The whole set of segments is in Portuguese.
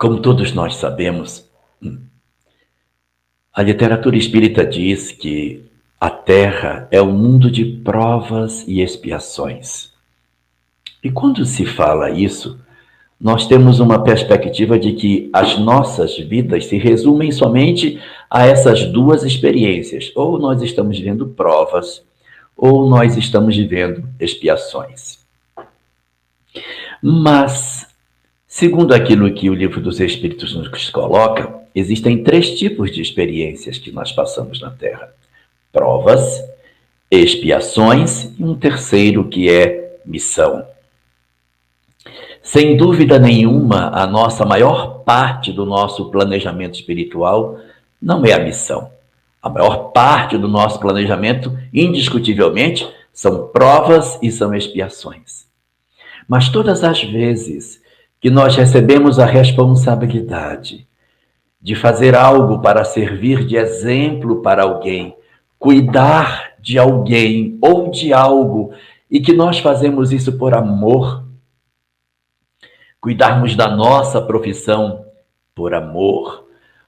Como todos nós sabemos, a literatura espírita diz que a Terra é um mundo de provas e expiações. E quando se fala isso, nós temos uma perspectiva de que as nossas vidas se resumem somente a essas duas experiências. Ou nós estamos vivendo provas, ou nós estamos vivendo expiações. Mas, segundo aquilo que o Livro dos Espíritos nos coloca, existem 3 tipos de experiências que nós passamos na Terra: provas, expiações e um terceiro que é missão. Sem dúvida nenhuma, a maior parte do nosso planejamento espiritual não é a missão. A maior parte do nosso planejamento, indiscutivelmente, são provas e são expiações. Mas todas as vezes que nós recebemos a responsabilidade de fazer algo para servir de exemplo para alguém, cuidar de alguém ou de algo, e que nós fazemos isso por amor, cuidarmos da nossa profissão por amor,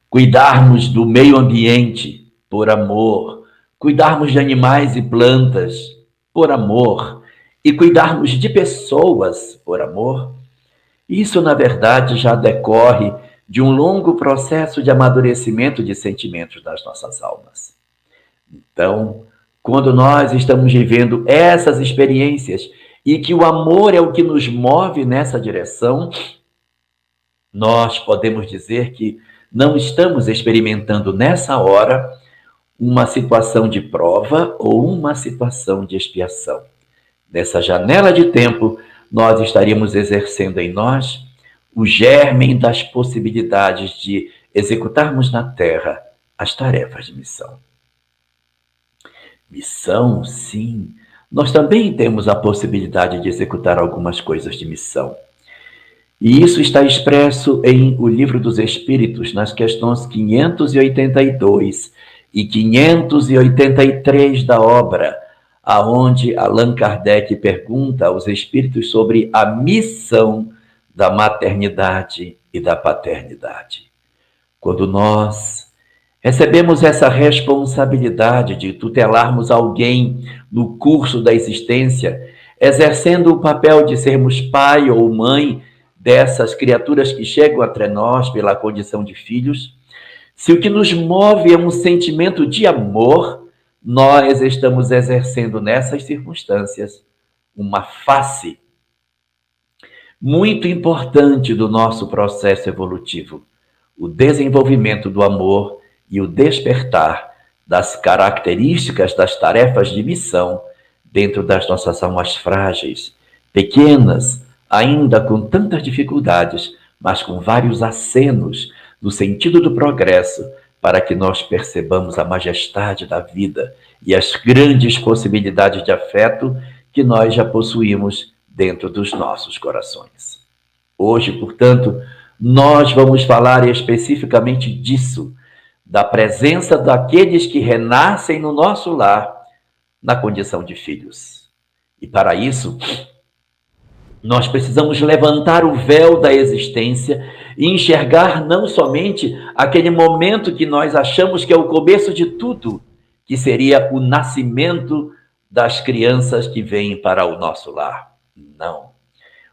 cuidarmos do meio ambiente por amor, cuidarmos de animais e plantas por amor e cuidarmos de pessoas por amor, isso, na verdade, já decorre de um longo processo de amadurecimento de sentimentos das nossas almas. Então, quando nós estamos vivendo essas experiências e que o amor é o que nos move nessa direção, nós podemos dizer que não estamos experimentando nessa hora uma situação de prova ou uma situação de expiação. Nessa janela de tempo, nós estaríamos exercendo em nós o germe das possibilidades de executarmos na Terra as tarefas de missão. Missão, sim. Nós também temos a possibilidade de executar algumas coisas de missão. E isso está expresso em O Livro dos Espíritos, nas questões 582 e 583 da obra, aonde Allan Kardec pergunta aos espíritos sobre a missão da maternidade e da paternidade. Quando nós recebemos essa responsabilidade de tutelarmos alguém no curso da existência, exercendo o papel de sermos pai ou mãe dessas criaturas que chegam até nós pela condição de filhos, se o que nos move é um sentimento de amor, nós estamos exercendo nessas circunstâncias uma face muito importante do nosso processo evolutivo, o desenvolvimento do amor e o despertar das características das tarefas de missão dentro das nossas almas frágeis, pequenas, ainda com tantas dificuldades, mas com vários acenos no sentido do progresso, para que nós percebamos a majestade da vida e as grandes possibilidades de afeto que nós já possuímos dentro dos nossos corações. Hoje, portanto, nós vamos falar especificamente disso, da presença daqueles que renascem no nosso lar na condição de filhos. E para isso, nós precisamos levantar o véu da existência e enxergar não somente aquele momento que nós achamos que é o começo de tudo, que seria o nascimento das crianças que vêm para o nosso lar. Não.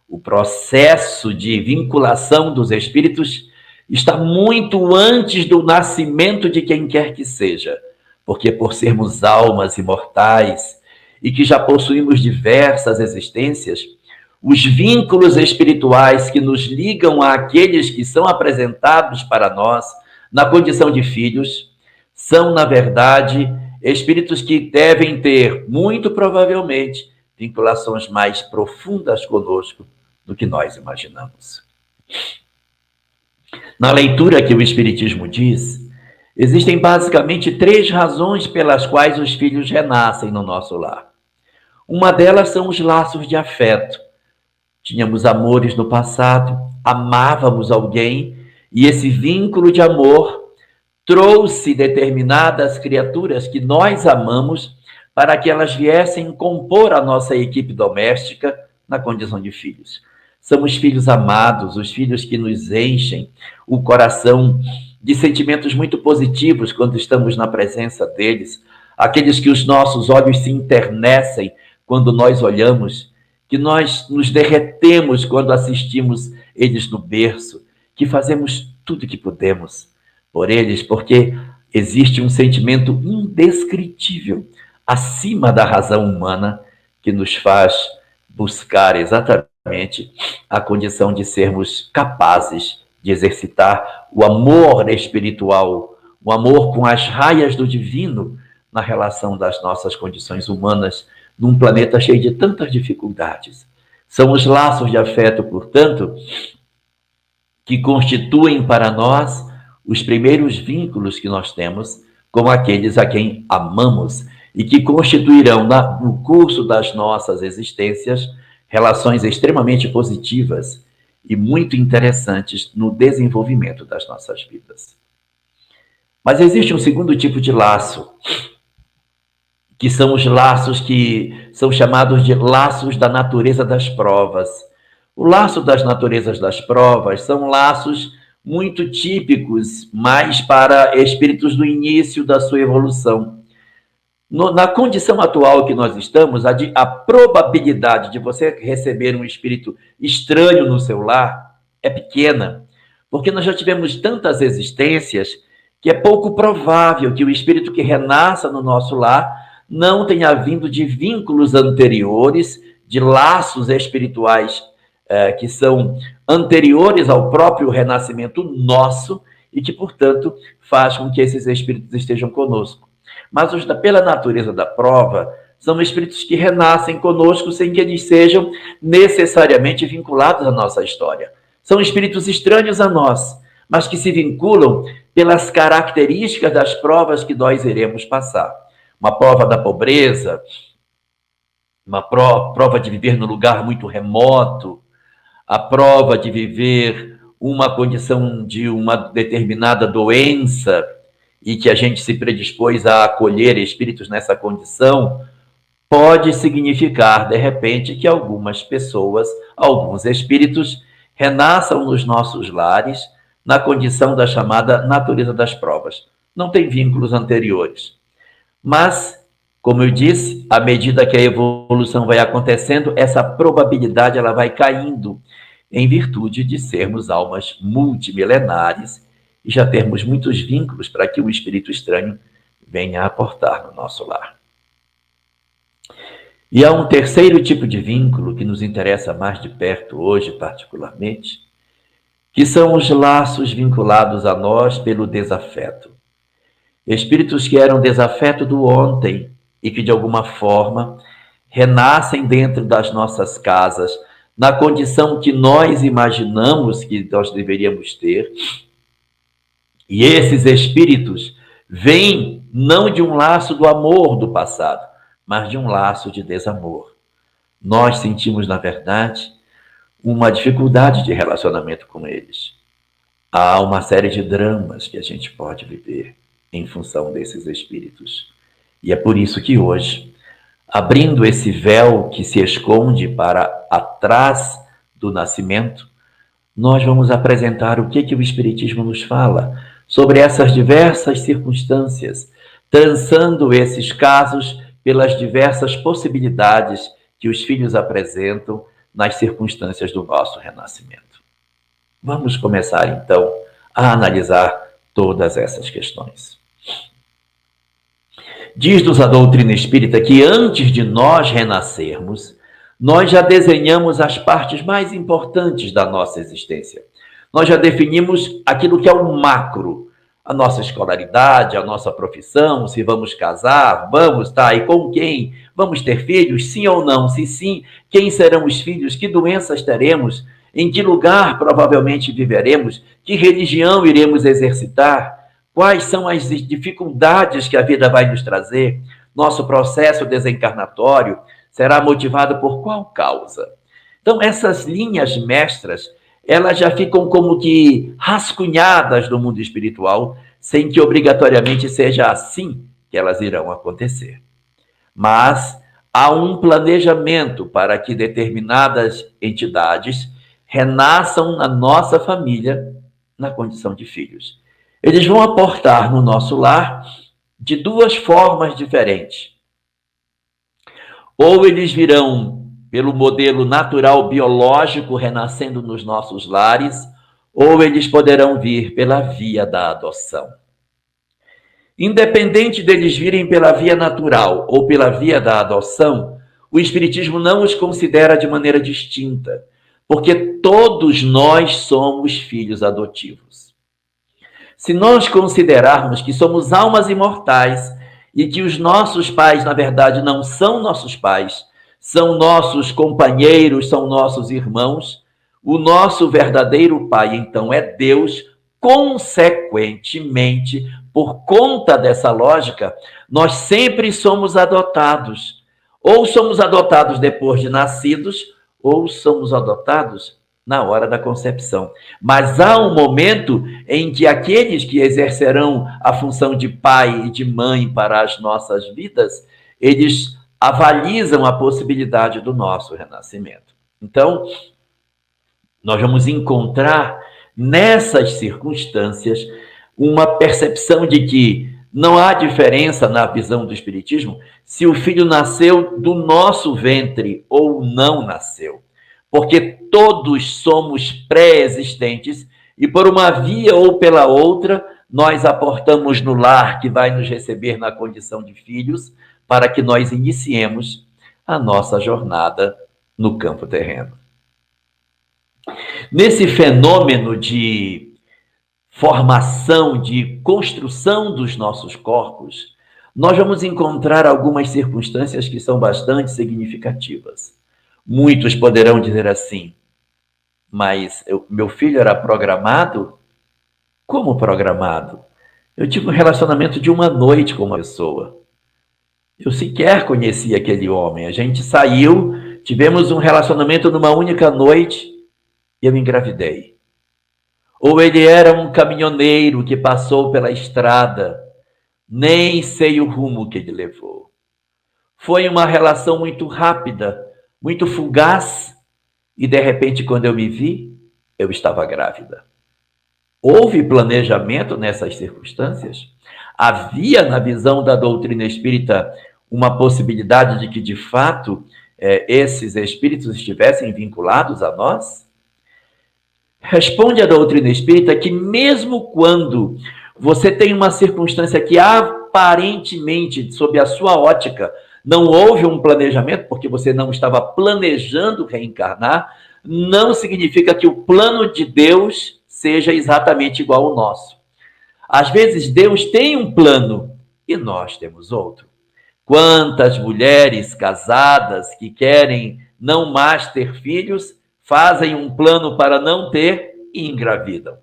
O processo de vinculação dos espíritos está muito antes do nascimento de quem quer que seja, porque por sermos almas imortais e que já possuímos diversas existências, os vínculos espirituais que nos ligam àqueles que são apresentados para nós na condição de filhos são, na verdade, espíritos que devem ter, muito provavelmente, vinculações mais profundas conosco do que nós imaginamos. Na leitura que o Espiritismo diz, existem basicamente 3 razões pelas quais os filhos renascem no nosso lar. Uma delas são os laços de afeto. Tínhamos amores no passado, amávamos alguém, e esse vínculo de amor trouxe determinadas criaturas que nós amamos para que elas viessem compor a nossa equipe doméstica na condição de filhos. São os filhos amados, os filhos que nos enchem o coração de sentimentos muito positivos quando estamos na presença deles, aqueles que os nossos olhos se enternecem quando nós olhamos, que nós nos derretemos quando assistimos eles no berço, que fazemos tudo o que podemos por eles, porque existe um sentimento indescritível, acima da razão humana, que nos faz buscar exatamente a condição de sermos capazes de exercitar o amor espiritual, o amor com as raias do divino na relação das nossas condições humanas num planeta cheio de tantas dificuldades. São os laços de afeto, portanto, que constituem para nós os primeiros vínculos que nós temos com aqueles a quem amamos e que constituirão, no curso das nossas existências, relações extremamente positivas e muito interessantes no desenvolvimento das nossas vidas. Mas existe um segundo tipo de laço, que são os laços que são chamados de laços da natureza das provas. O laço das naturezas das provas são laços muito típicos, mais para espíritos do início da sua evolução. Na condição atual que nós estamos, a probabilidade de você receber um espírito estranho no seu lar é pequena, porque nós já tivemos tantas existências que é pouco provável que o espírito que renasça no nosso lar não tenha vindo de vínculos anteriores, de laços espirituais que são anteriores ao próprio renascimento nosso e que, portanto, faz com que esses espíritos estejam conosco. Mas pela natureza da prova, são espíritos que renascem conosco sem que eles sejam necessariamente vinculados à nossa história. São espíritos estranhos a nós, mas que se vinculam pelas características das provas que nós iremos passar. Uma prova da pobreza, uma prova de viver num lugar muito remoto, a prova de viver uma condição de uma determinada doença e que a gente se predispôs a acolher espíritos nessa condição, pode significar, de repente, que algumas pessoas, alguns espíritos, renasçam nos nossos lares na condição da chamada natureza das provas. Não tem vínculos anteriores. Mas, como eu disse, à medida que a evolução vai acontecendo, essa probabilidade ela vai caindo em virtude de sermos almas multimilenares e já termos muitos vínculos para que o espírito estranho venha aportar no nosso lar. E há um terceiro tipo de vínculo que nos interessa mais de perto hoje, particularmente, que são os laços vinculados a nós pelo desafeto. Espíritos que eram desafeto do ontem e que, de alguma forma, renascem dentro das nossas casas, na condição que nós imaginamos que nós deveríamos ter. E esses espíritos vêm não de um laço do amor do passado, mas de um laço de desamor. Nós sentimos, na verdade, uma dificuldade de relacionamento com eles. Há uma série de dramas que a gente pode viver em função desses espíritos. E é por isso que hoje, abrindo esse véu que se esconde para atrás do nascimento, nós vamos apresentar o que o Espiritismo nos fala sobre essas diversas circunstâncias, trançando esses casos pelas diversas possibilidades que os filhos apresentam nas circunstâncias do nosso renascimento. Vamos começar, então, a analisar todas essas questões. Diz-nos a doutrina espírita que antes de nós renascermos, nós já desenhamos as partes mais importantes da nossa existência. Nós já definimos aquilo que é o macro, a nossa escolaridade, a nossa profissão, se vamos casar, e com quem? Vamos ter filhos, sim ou não? Se sim, quem serão os filhos? Que doenças teremos? Em que lugar provavelmente viveremos? Que religião iremos exercitar? Quais são as dificuldades que a vida vai nos trazer? Nosso processo desencarnatório será motivado por qual causa? Então, essas linhas mestras, elas já ficam como que rascunhadas no mundo espiritual, sem que obrigatoriamente seja assim que elas irão acontecer. Mas há um planejamento para que determinadas entidades renasçam na nossa família na condição de filhos. Eles vão aportar no nosso lar de duas formas diferentes. Ou eles virão pelo modelo natural biológico renascendo nos nossos lares, ou eles poderão vir pela via da adoção. Independente deles virem pela via natural ou pela via da adoção, o Espiritismo não os considera de maneira distinta, porque todos nós somos filhos adotivos. Se nós considerarmos que somos almas imortais e que os nossos pais, na verdade, não são nossos pais, são nossos companheiros, são nossos irmãos, o nosso verdadeiro pai, então, é Deus. Consequentemente, por conta dessa lógica, nós sempre somos adotados. Ou somos adotados depois de nascidos, ou somos adotados na hora da concepção. Mas há um momento em que aqueles que exercerão a função de pai e de mãe para as nossas vidas, eles avalizam a possibilidade do nosso renascimento. Então, nós vamos encontrar nessas circunstâncias uma percepção de que não há diferença na visão do Espiritismo se o filho nasceu do nosso ventre ou não nasceu. Porque todos somos pré-existentes e por uma via ou pela outra, nós aportamos no lar que vai nos receber na condição de filhos para que nós iniciemos a nossa jornada no campo terreno. Nesse fenômeno de formação, de construção dos nossos corpos, nós vamos encontrar algumas circunstâncias que são bastante significativas. Muitos poderão dizer assim, mas meu filho era programado? Como programado? Eu tive um relacionamento de uma noite com uma pessoa. Eu sequer conhecia aquele homem. A gente saiu, tivemos um relacionamento numa única noite e eu engravidei. Ou ele era um caminhoneiro que passou pela estrada, nem sei o rumo que ele levou. Foi uma relação muito rápida, muito fugaz, e de repente, quando eu me vi, eu estava grávida. Houve planejamento nessas circunstâncias? Havia, na visão da doutrina espírita, uma possibilidade de que, de fato, esses espíritos estivessem vinculados a nós? Responde a doutrina espírita que mesmo quando você tem uma circunstância que aparentemente, sob a sua ótica, não houve um planejamento, porque você não estava planejando reencarnar, não significa que o plano de Deus seja exatamente igual ao nosso. Às vezes Deus tem um plano e nós temos outro. Quantas mulheres casadas que querem não mais ter filhos, fazem um plano para não ter e engravidam.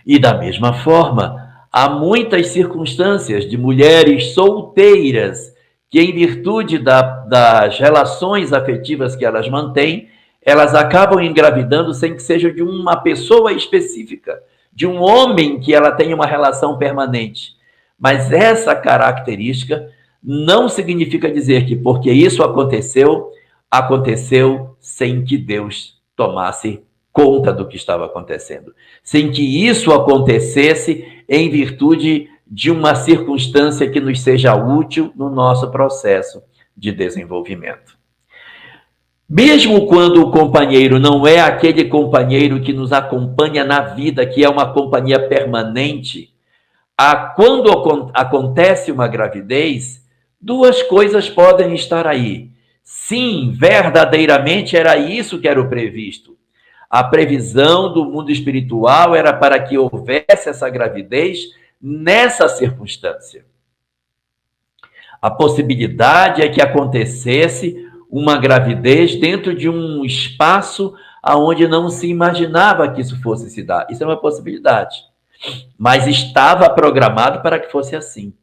E da mesma forma, há muitas circunstâncias de mulheres solteiras que, em virtude das relações afetivas que elas mantêm, elas acabam engravidando sem que seja de uma pessoa específica, de um homem que ela tenha uma relação permanente. Mas essa característica não significa dizer que porque isso aconteceu sem que Deus tomasse conta do que estava acontecendo. Sem que isso acontecesse em virtude de uma circunstância que nos seja útil no nosso processo de desenvolvimento. Mesmo quando o companheiro não é aquele companheiro que nos acompanha na vida, que é uma companhia permanente, quando acontece uma gravidez, duas coisas podem estar aí. Sim, verdadeiramente era isso que era o previsto. A previsão do mundo espiritual era para que houvesse essa gravidez nessa circunstância. A possibilidade é que acontecesse uma gravidez dentro de um espaço onde não se imaginava que isso fosse se dar. Isso é uma possibilidade. Mas estava programado para que fosse assim.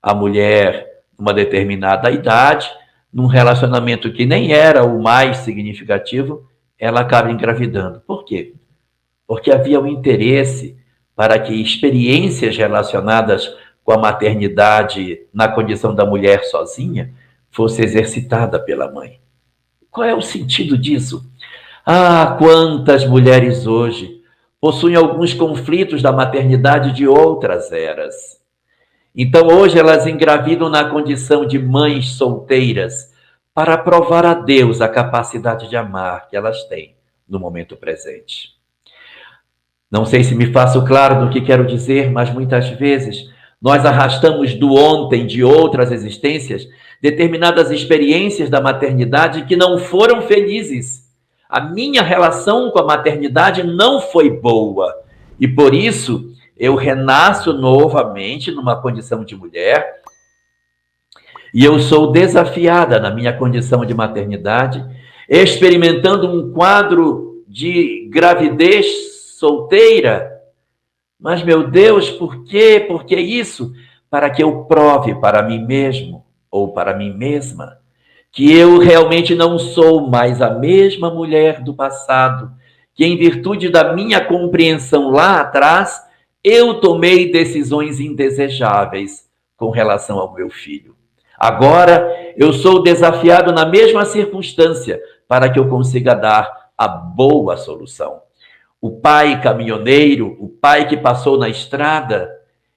A mulher, numa determinada idade, num relacionamento que nem era o mais significativo, ela acaba engravidando. Por quê? Porque havia um interesse para que experiências relacionadas com a maternidade na condição da mulher sozinha fosse exercitada pela mãe. Qual é o sentido disso? Ah, quantas mulheres hoje possuem alguns conflitos da maternidade de outras eras. Então, hoje elas engravidam na condição de mães solteiras para provar a Deus a capacidade de amar que elas têm no momento presente. Não sei se me faço claro no que quero dizer, mas muitas vezes nós arrastamos do ontem de outras existências determinadas experiências da maternidade que não foram felizes. A minha relação com a maternidade não foi boa e por isso eu renasço novamente numa condição de mulher e eu sou desafiada na minha condição de maternidade, experimentando um quadro de gravidez solteira. Mas, meu Deus, por quê? Por que isso? Para que eu prove para mim mesmo ou para mim mesma que eu realmente não sou mais a mesma mulher do passado, que em virtude da minha compreensão lá atrás, eu tomei decisões indesejáveis com relação ao meu filho. Agora eu sou desafiado na mesma circunstância para que eu consiga dar a boa solução. O pai caminhoneiro, o pai que passou na estrada,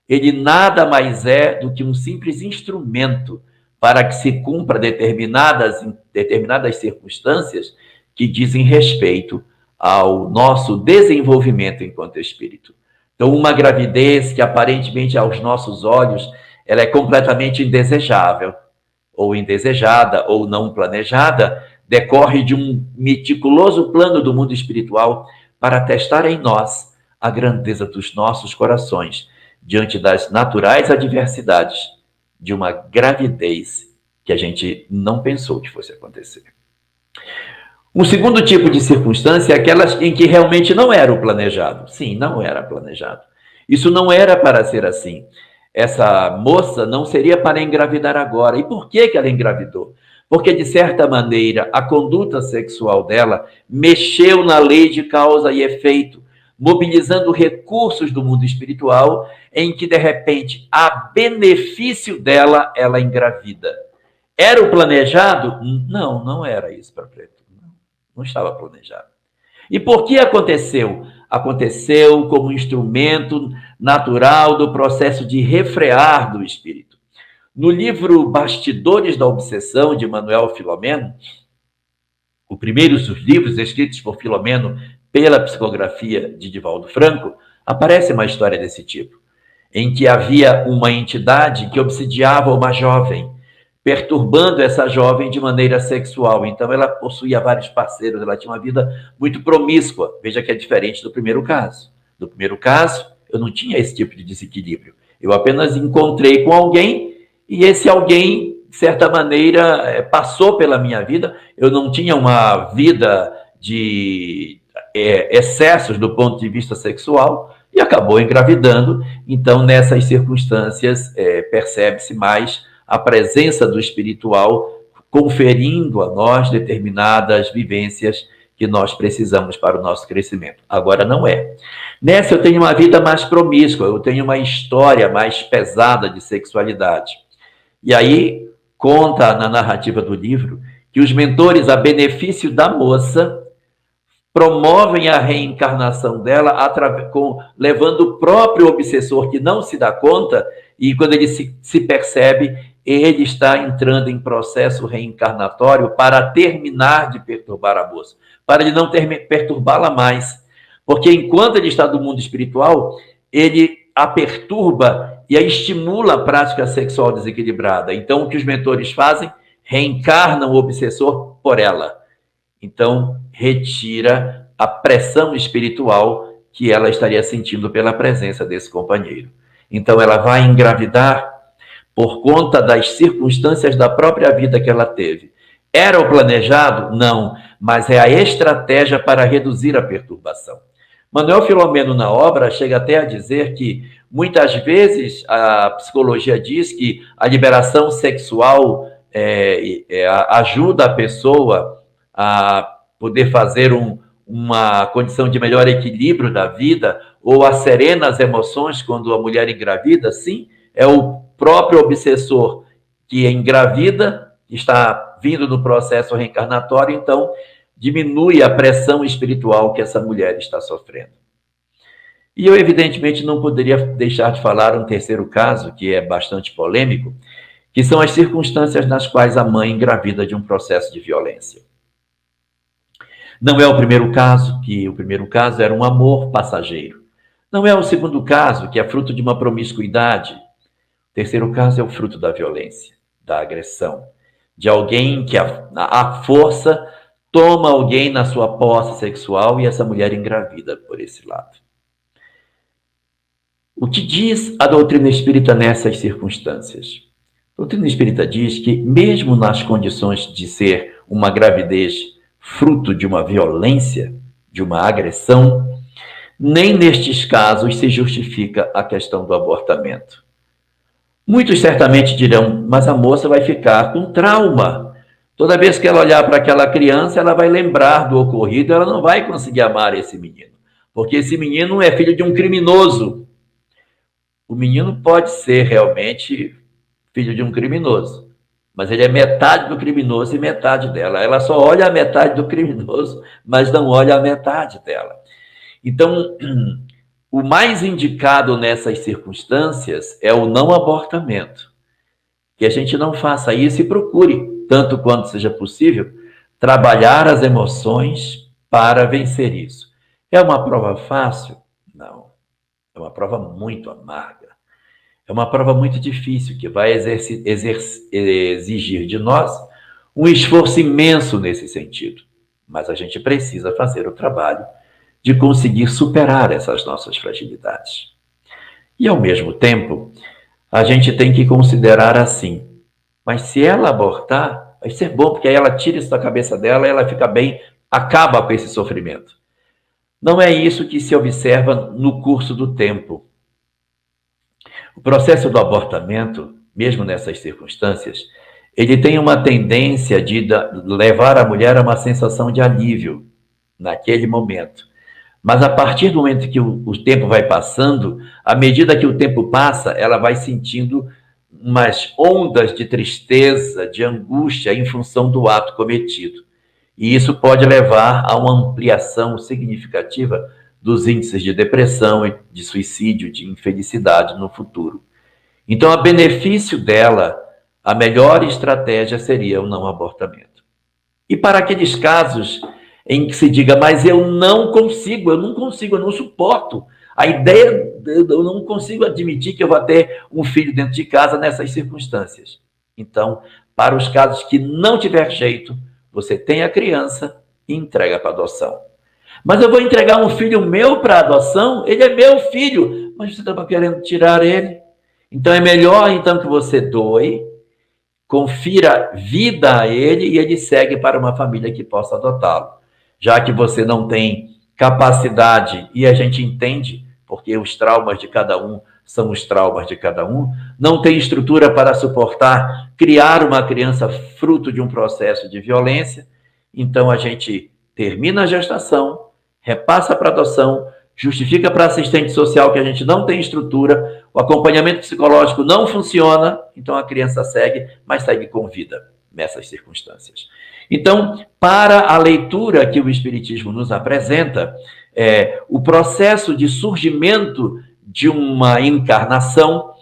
ele nada mais é do que um simples instrumento para que se cumpra determinadas circunstâncias que dizem respeito ao nosso desenvolvimento enquanto espírito. Então, uma gravidez que aparentemente aos nossos olhos ela é completamente indesejável, ou indesejada, ou não planejada, decorre de um meticuloso plano do mundo espiritual para testar em nós a grandeza dos nossos corações diante das naturais adversidades de uma gravidez que a gente não pensou que fosse acontecer. Um segundo tipo de circunstância é aquelas em que realmente não era o planejado. Sim, não era planejado. Isso não era para ser assim. Essa moça não seria para engravidar agora. E por que ela engravidou? Porque, de certa maneira, a conduta sexual dela mexeu na lei de causa e efeito, mobilizando recursos do mundo espiritual em que, de repente, a benefício dela, ela engravida. Era o planejado? Não, não era isso para Preto. Não estava planejado. E por que aconteceu? Aconteceu como instrumento natural do processo de refrear do espírito. No livro Bastidores da Obsessão, de Manuel Filomeno, o primeiro dos livros escritos por Filomeno pela psicografia de Divaldo Franco, aparece uma história desse tipo, em que havia uma entidade que obsidiava uma jovem, perturbando essa jovem de maneira sexual. Então, ela possuía vários parceiros, ela tinha uma vida muito promíscua. Veja que é diferente do primeiro caso. No primeiro caso, eu não tinha esse tipo de desequilíbrio. Eu apenas encontrei com alguém e esse alguém, de certa maneira, passou pela minha vida. Eu não tinha uma vida de excessos do ponto de vista sexual e acabou engravidando. Então, nessas circunstâncias, percebe-se mais a presença do espiritual conferindo a nós determinadas vivências que nós precisamos para o nosso crescimento. Agora não é. Nessa eu tenho uma vida mais promíscua, eu tenho uma história mais pesada de sexualidade. E aí conta na narrativa do livro que os mentores, a benefício da moça, promovem a reencarnação dela levando o próprio obsessor que não se dá conta, e quando ele se percebe, ele está entrando em processo reencarnatório para terminar de perturbar a moça, para ele não perturbá-la mais. Porque enquanto ele está no mundo espiritual, ele a perturba e a estimula a prática sexual desequilibrada. Então, o que os mentores fazem? Reencarnam o obsessor por ela. Então, retira a pressão espiritual que ela estaria sentindo pela presença desse companheiro. Então, ela vai engravidar por conta das circunstâncias da própria vida que ela teve. Era o planejado? Não, mas é a estratégia para reduzir a perturbação. Manuel Filomeno, na obra, chega até a dizer que, muitas vezes, a psicologia diz que a liberação sexual ajuda a pessoa a poder fazer uma condição de melhor equilíbrio da vida, ou acerena as emoções quando a mulher engravida. Sim, é o próprio obsessor que engravida, está vindo do processo reencarnatório, então diminui a pressão espiritual que essa mulher está sofrendo. E eu, evidentemente, não poderia deixar de falar um terceiro caso, que é bastante polêmico, que são as circunstâncias nas quais a mãe engravida de um processo de violência. Não é o primeiro caso, que o primeiro caso era um amor passageiro. Não é o segundo caso, que é fruto de uma promiscuidade. O terceiro caso é o fruto da violência, da agressão, de alguém que a força toma alguém na sua posse sexual e essa mulher engravida por esse lado. O que diz a doutrina espírita nessas circunstâncias? A doutrina espírita diz que, mesmo nas condições de ser uma gravidez fruto de uma violência, de uma agressão, nem nestes casos se justifica a questão do abortamento. Muitos certamente dirão, mas a moça vai ficar com trauma. Toda vez que ela olhar para aquela criança, ela vai lembrar do ocorrido, ela não vai conseguir amar esse menino, porque esse menino é filho de um criminoso. O menino pode ser realmente filho de um criminoso, mas ele é metade do criminoso e metade dela. Ela só olha a metade do criminoso, mas não olha a metade dela. Então, o mais indicado nessas circunstâncias é o não abortamento. Que a gente não faça isso e procure, tanto quanto seja possível, trabalhar as emoções para vencer isso. É uma prova fácil? Não. É uma prova muito amarga. É uma prova muito difícil, que vai exigir de nós um esforço imenso nesse sentido. Mas a gente precisa fazer o trabalho de conseguir superar essas nossas fragilidades. E, ao mesmo tempo, a gente tem que considerar assim, mas se ela abortar, vai ser bom, porque aí ela tira isso da cabeça dela e ela fica bem, acaba com esse sofrimento. Não é isso que se observa no curso do tempo. O processo do abortamento, mesmo nessas circunstâncias, ele tem uma tendência de levar a mulher a uma sensação de alívio naquele momento. Mas a partir do momento que o tempo vai passando, à medida que o tempo passa, ela vai sentindo umas ondas de tristeza, de angústia em função do ato cometido. E isso pode levar a uma ampliação significativa dos índices de depressão, de suicídio, de infelicidade no futuro. Então, a benefício dela, a melhor estratégia seria o não abortamento. E para aqueles casos em que se diga, mas eu não consigo, eu não suporto. A ideia, eu não consigo admitir que eu vá ter um filho dentro de casa nessas circunstâncias. Então, para os casos que não tiver jeito, você tem a criança e entrega para adoção. Mas eu vou entregar um filho meu para adoção? Ele é meu filho, mas você estava querendo tirar ele. Então, é melhor então que você doe, confira vida a ele e ele segue para uma família que possa adotá-lo. Já que você não tem capacidade, e a gente entende, porque os traumas de cada um são os traumas de cada um, não tem estrutura para suportar criar uma criança fruto de um processo de violência, então a gente termina a gestação, repassa para adoção, justifica para assistente social que a gente não tem estrutura, o acompanhamento psicológico não funciona, então a criança segue, mas segue com vida nessas circunstâncias. Então, para a leitura que o Espiritismo nos apresenta, o processo de surgimento de uma encarnação,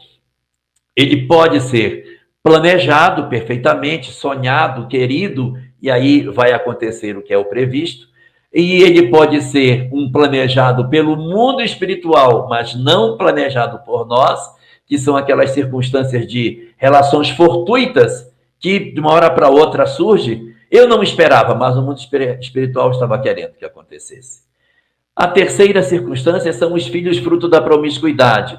ele pode ser planejado perfeitamente, sonhado, querido, e aí vai acontecer o que é o previsto, e ele pode ser um planejado pelo mundo espiritual, mas não planejado por nós, que são aquelas circunstâncias de relações fortuitas que de uma hora para outra surge. Eu não esperava, mas o mundo espiritual estava querendo que acontecesse. A terceira circunstância são os filhos fruto da promiscuidade,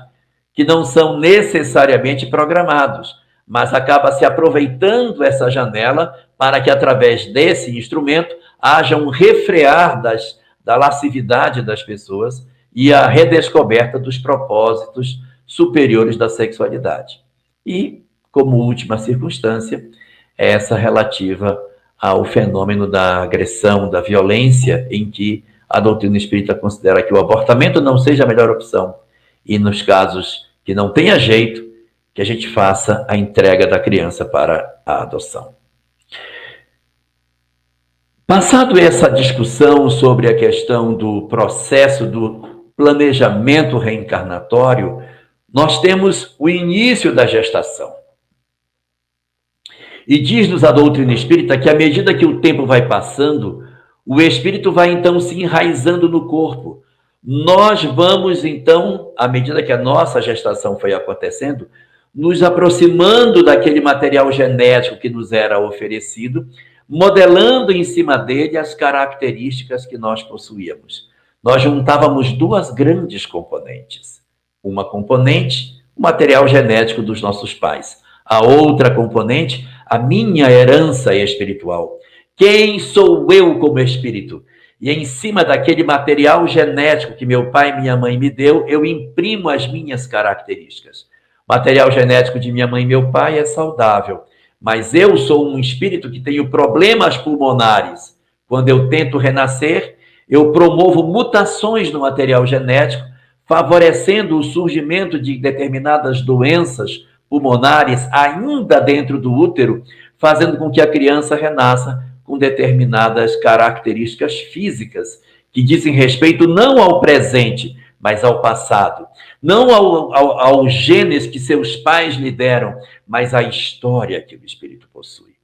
que não são necessariamente programados, mas acaba se aproveitando essa janela para que, através desse instrumento, haja um refrear da lascividade das pessoas e a redescoberta dos propósitos superiores da sexualidade. E, como última circunstância, essa relativa ao fenômeno da agressão, da violência, em que a doutrina espírita considera que o abortamento não seja a melhor opção e, nos casos que não tenha jeito, que a gente faça a entrega da criança para a adoção. Passado essa discussão sobre a questão do processo do planejamento reencarnatório, nós temos o início da gestação. E diz-nos a doutrina espírita que à medida que o tempo vai passando, o espírito vai então se enraizando no corpo. Nós vamos então, à medida que a nossa gestação foi acontecendo, nos aproximando daquele material genético que nos era oferecido, modelando em cima dele as características que nós possuíamos. Nós juntávamos duas grandes componentes. Uma componente, o material genético dos nossos pais. A outra componente, a minha herança espiritual. Quem sou eu como espírito? E em cima daquele material genético que meu pai e minha mãe me deu, eu imprimo as minhas características. O material genético de minha mãe e meu pai é saudável, mas eu sou um espírito que tenho problemas pulmonares. Quando eu tento renascer, eu promovo mutações no material genético, favorecendo o surgimento de determinadas doenças pulmonares ainda dentro do útero, fazendo com que a criança renasça com determinadas características físicas que dizem respeito não ao presente, mas ao passado. Não aos genes que seus pais lhe deram, mas à história que o espírito possui.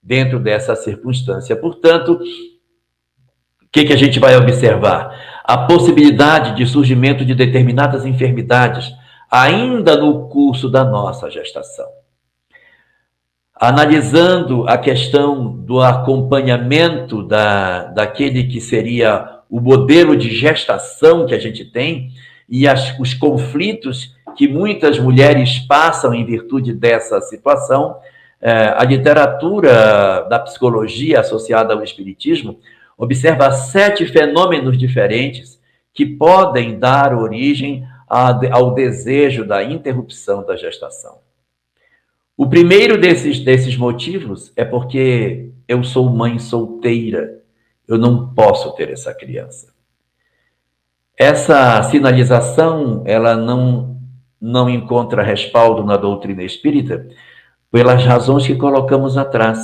Dentro dessa circunstância, portanto, o que a gente vai observar? A possibilidade de surgimento de determinadas enfermidades ainda no curso da nossa gestação. Analisando a questão do acompanhamento daquele que seria o modelo de gestação que a gente tem e os conflitos que muitas mulheres passam em virtude dessa situação, a literatura da psicologia associada ao espiritismo observa 7 fenômenos diferentes que podem dar origem ao desejo da interrupção da gestação. O primeiro desses motivos é porque eu sou mãe solteira, eu não posso ter essa criança. Essa sinalização, ela não encontra respaldo na doutrina espírita pelas razões que colocamos atrás.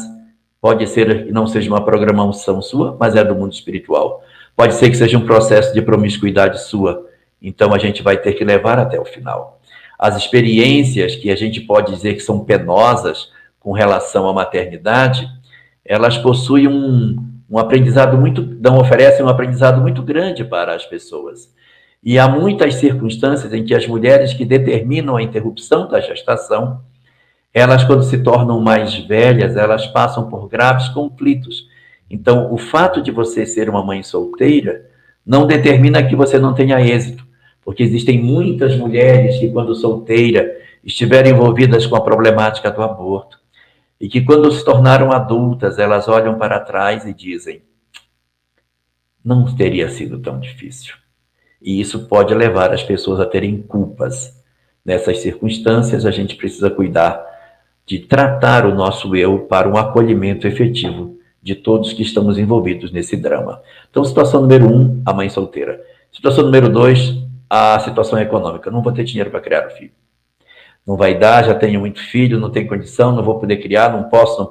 Pode ser que não seja uma programação sua, mas é do mundo espiritual. Pode ser que seja um processo de promiscuidade sua, então a gente vai ter que levar até o final. As experiências que a gente pode dizer que são penosas com relação à maternidade, elas possuem um aprendizado não oferecem um aprendizado muito grande para as pessoas. E há muitas circunstâncias em que as mulheres que determinam a interrupção da gestação, elas, quando se tornam mais velhas, elas passam por graves conflitos. Então, o fato de você ser uma mãe solteira não determina que você não tenha êxito, porque existem muitas mulheres que, quando solteira, estiveram envolvidas com a problemática do aborto, e que, quando se tornaram adultas, elas olham para trás e dizem: não teria sido tão difícil. E isso pode levar as pessoas a terem culpas. Nessas circunstâncias, a gente precisa cuidar de tratar o nosso eu para um acolhimento efetivo de todos que estamos envolvidos nesse drama. Então, situação número 1, a mãe solteira. Situação número 2, a situação econômica. Não vou ter dinheiro para criar o filho. Não vai dar, já tenho muito filho, não tenho condição, não vou poder criar, não posso.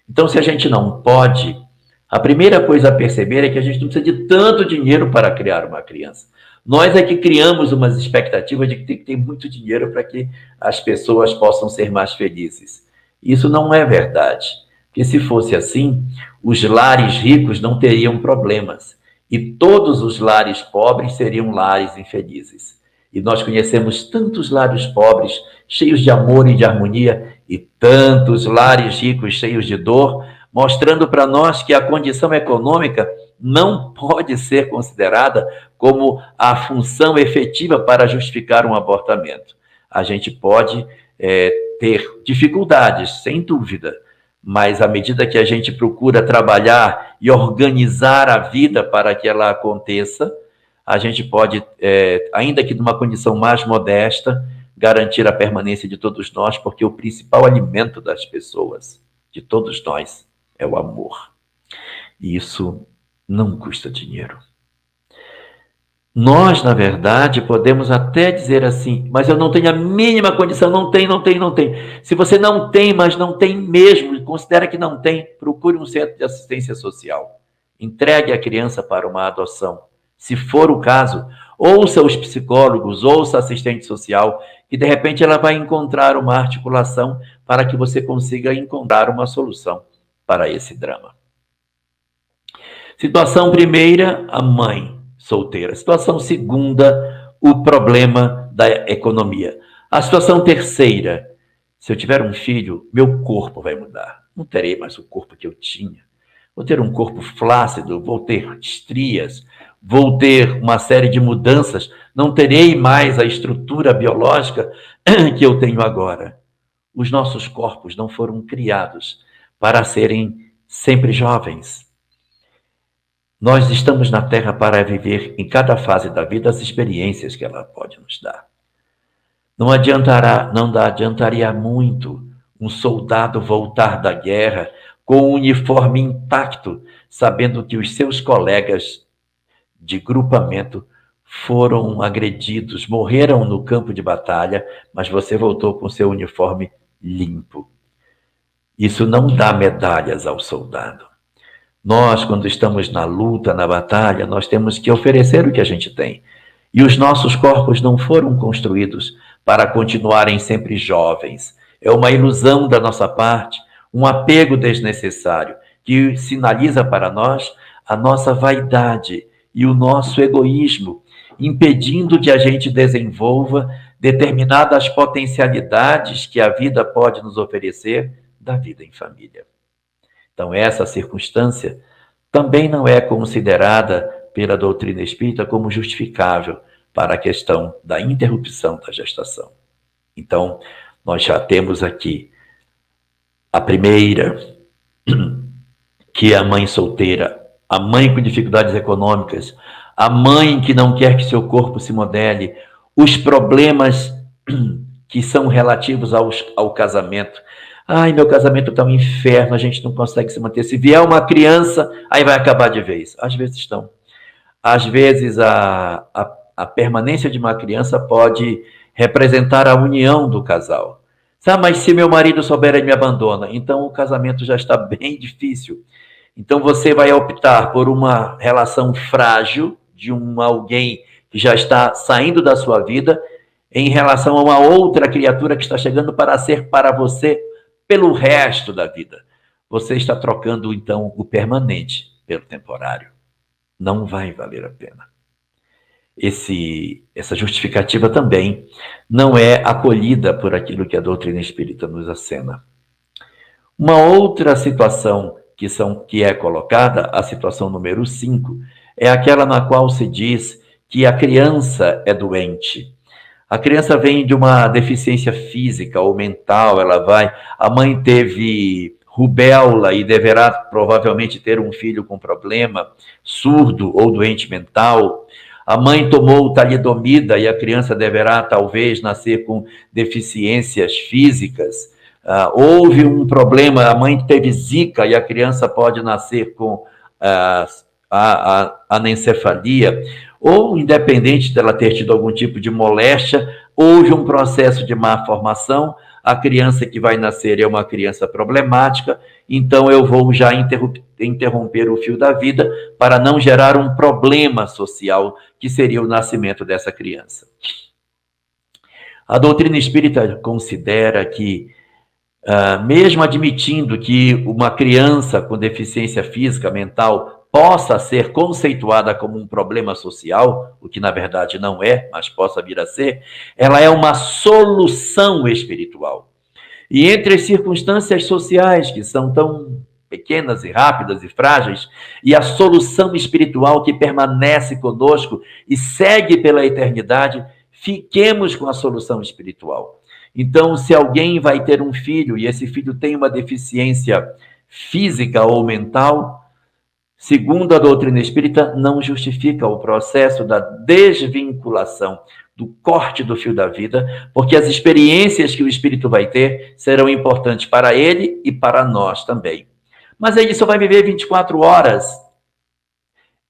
Então, se a gente não pode, a primeira coisa a perceber é que a gente não precisa de tanto dinheiro para criar uma criança. Nós é que criamos umas expectativas de que tem que ter muito dinheiro para que as pessoas possam ser mais felizes. Isso não é verdade. Porque se fosse assim, os lares ricos não teriam problemas. E todos os lares pobres seriam lares infelizes. E nós conhecemos tantos lares pobres, cheios de amor e de harmonia, e tantos lares ricos, cheios de dor, mostrando para nós que a condição econômica não pode ser considerada como a função efetiva para justificar um abortamento. A gente pode ter dificuldades, sem dúvida, mas à medida que a gente procura trabalhar e organizar a vida para que ela aconteça, a gente pode, ainda que numa condição mais modesta, garantir a permanência de todos nós, porque o principal alimento das pessoas, de todos nós, é o amor. E isso não custa dinheiro. Nós, na verdade, podemos até dizer assim, mas eu não tenho a mínima condição, não tem, não tem, não tem. Se você não tem, mas não tem mesmo, considera que não tem, procure um centro de assistência social. Entregue a criança para uma adoção. Se for o caso, ouça os psicólogos, ouça a assistente social, que de repente ela vai encontrar uma articulação para que você consiga encontrar uma solução para esse drama. Situação primeira, a mãe solteira. Situação segunda, o problema da economia. A situação terceira, se eu tiver um filho, meu corpo vai mudar. Não terei mais o corpo que eu tinha. Vou ter um corpo flácido, vou ter estrias, vou ter uma série de mudanças. Não terei mais a estrutura biológica que eu tenho agora. Os nossos corpos não foram criados para serem sempre jovens. Nós estamos na Terra para viver em cada fase da vida as experiências que ela pode nos dar. Não adiantaria muito um soldado voltar da guerra com o uniforme intacto, sabendo que os seus colegas de grupamento foram agredidos, morreram no campo de batalha, mas você voltou com seu uniforme limpo. Isso não dá medalhas ao soldado. Nós, quando estamos na luta, na batalha, nós temos que oferecer o que a gente tem. E os nossos corpos não foram construídos para continuarem sempre jovens. É uma ilusão da nossa parte, um apego desnecessário, que sinaliza para nós a nossa vaidade e o nosso egoísmo, impedindo que a gente desenvolva determinadas potencialidades que a vida pode nos oferecer da vida em família. Então, essa circunstância também não é considerada pela doutrina espírita como justificável para a questão da interrupção da gestação. Então, nós já temos aqui a primeira, que é a mãe solteira, a mãe com dificuldades econômicas, a mãe que não quer que seu corpo se modele, os problemas que são relativos ao casamento. Ai, meu casamento está um inferno, a gente não consegue se manter. Se vier uma criança, aí vai acabar de vez. Às vezes estão. Às vezes a permanência de uma criança pode representar a união do casal. Sabe, mas se meu marido souber, ele me abandona. Então o casamento já está bem difícil. Então você vai optar por uma relação frágil de alguém que já está saindo da sua vida em relação a uma outra criatura que está chegando para ser para você pelo resto da vida. Você está trocando, então, o permanente pelo temporário. Não vai valer a pena. Essa justificativa também não é acolhida por aquilo que a doutrina espírita nos acena. Uma outra situação que é colocada, a situação número 5, é aquela na qual se diz que a criança é doente. A criança vem de uma deficiência física ou mental, a mãe teve rubéola e deverá provavelmente ter um filho com problema, surdo ou doente mental. A mãe tomou talidomida e a criança deverá talvez nascer com deficiências físicas. Houve um problema, a mãe teve zika e a criança pode nascer com anencefalia. Ou, independente dela ter tido algum tipo de moléstia, houve um processo de má formação, a criança que vai nascer é uma criança problemática, então eu vou já interromper o fio da vida para não gerar um problema social, que seria o nascimento dessa criança. A doutrina espírita considera que, mesmo admitindo que uma criança com deficiência física, mental, possa ser conceituada como um problema social, o que na verdade não é, mas possa vir a ser, ela é uma solução espiritual. E entre as circunstâncias sociais, que são tão pequenas e rápidas e frágeis, e a solução espiritual que permanece conosco e segue pela eternidade, fiquemos com a solução espiritual. Então, se alguém vai ter um filho e esse filho tem uma deficiência física ou mental, segundo a doutrina espírita, não justifica o processo da desvinculação, do corte do fio da vida, porque as experiências que o espírito vai ter serão importantes para ele e para nós também. Mas ele só vai viver 24 horas.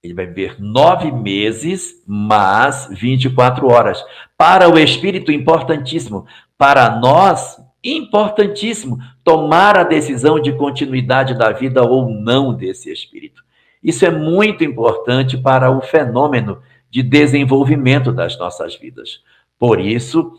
Ele vai viver 9 meses, mas 24 horas. Para o espírito, importantíssimo. Para nós, importantíssimo tomar a decisão de continuidade da vida ou não desse espírito. Isso é muito importante para o fenômeno de desenvolvimento das nossas vidas. Por isso,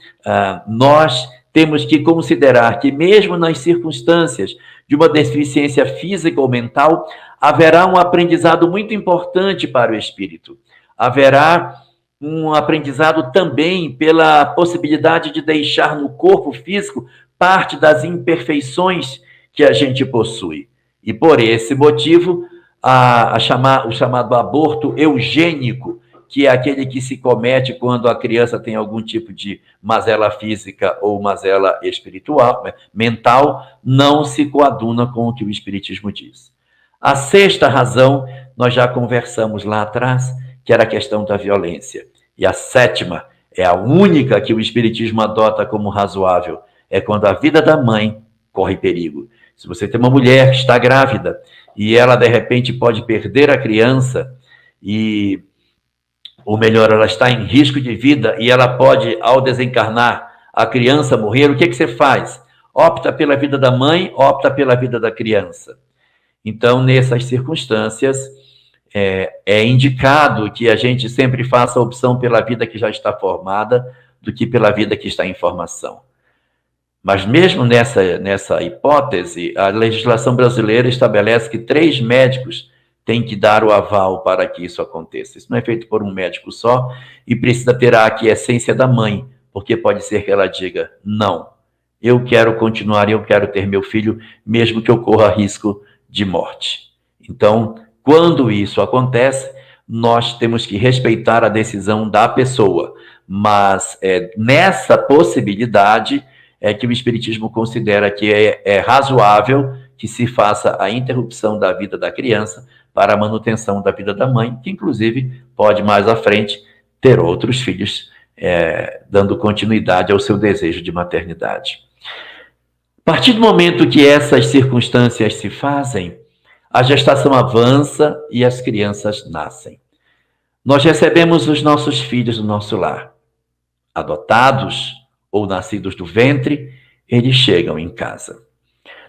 nós temos que considerar que, mesmo nas circunstâncias de uma deficiência física ou mental, haverá um aprendizado muito importante para o espírito. Haverá um aprendizado também pela possibilidade de deixar no corpo físico parte das imperfeições que a gente possui. E por esse motivo, o chamado aborto eugênico, que é aquele que se comete quando a criança tem algum tipo de mazela física ou mazela espiritual, mental, não se coaduna com o que o Espiritismo diz. A sexta razão, nós já conversamos lá atrás, que era a questão da violência. E a sétima, é a única que o Espiritismo adota como razoável, é quando a vida da mãe corre perigo. Se você tem uma mulher que está grávida e ela, de repente, pode perder a criança, ou melhor, ela está em risco de vida e ela pode, ao desencarnar, a criança morrer, o que você faz? Opta pela vida da mãe, opta pela vida da criança. Então, nessas circunstâncias, é indicado que a gente sempre faça a opção pela vida que já está formada do que pela vida que está em formação. Mas mesmo nessa hipótese, a legislação brasileira estabelece que 3 médicos têm que dar o aval para que isso aconteça. Isso não é feito por um médico só e precisa ter a aquiescência da mãe, porque pode ser que ela diga, não, eu quero continuar, eu quero ter meu filho, mesmo que eu corra risco de morte. Então, quando isso acontece, nós temos que respeitar a decisão da pessoa, mas nessa possibilidade é que o Espiritismo considera que é razoável que se faça a interrupção da vida da criança para a manutenção da vida da mãe, que inclusive pode mais à frente ter outros filhos, dando continuidade ao seu desejo de maternidade. A partir do momento que essas circunstâncias se fazem, a gestação avança e as crianças nascem. Nós recebemos os nossos filhos no nosso lar. Adotados ou nascidos do ventre, eles chegam em casa.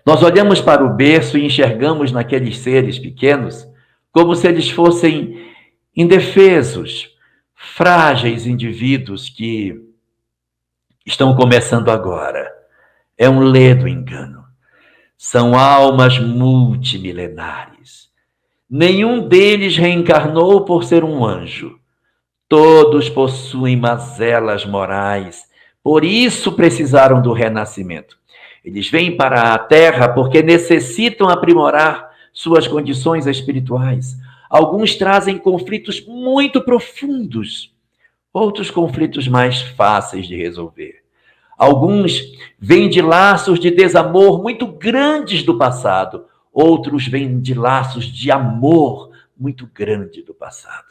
Nós olhamos para o berço e enxergamos naqueles seres pequenos como se eles fossem indefesos, frágeis indivíduos que estão começando agora. É um ledo engano. São almas multimilenares. Nenhum deles reencarnou por ser um anjo. Todos possuem mazelas morais, por isso precisaram do renascimento. Eles vêm para a Terra porque necessitam aprimorar suas condições espirituais. Alguns trazem conflitos muito profundos, outros conflitos mais fáceis de resolver. Alguns vêm de laços de desamor muito grandes do passado, outros vêm de laços de amor muito grande do passado.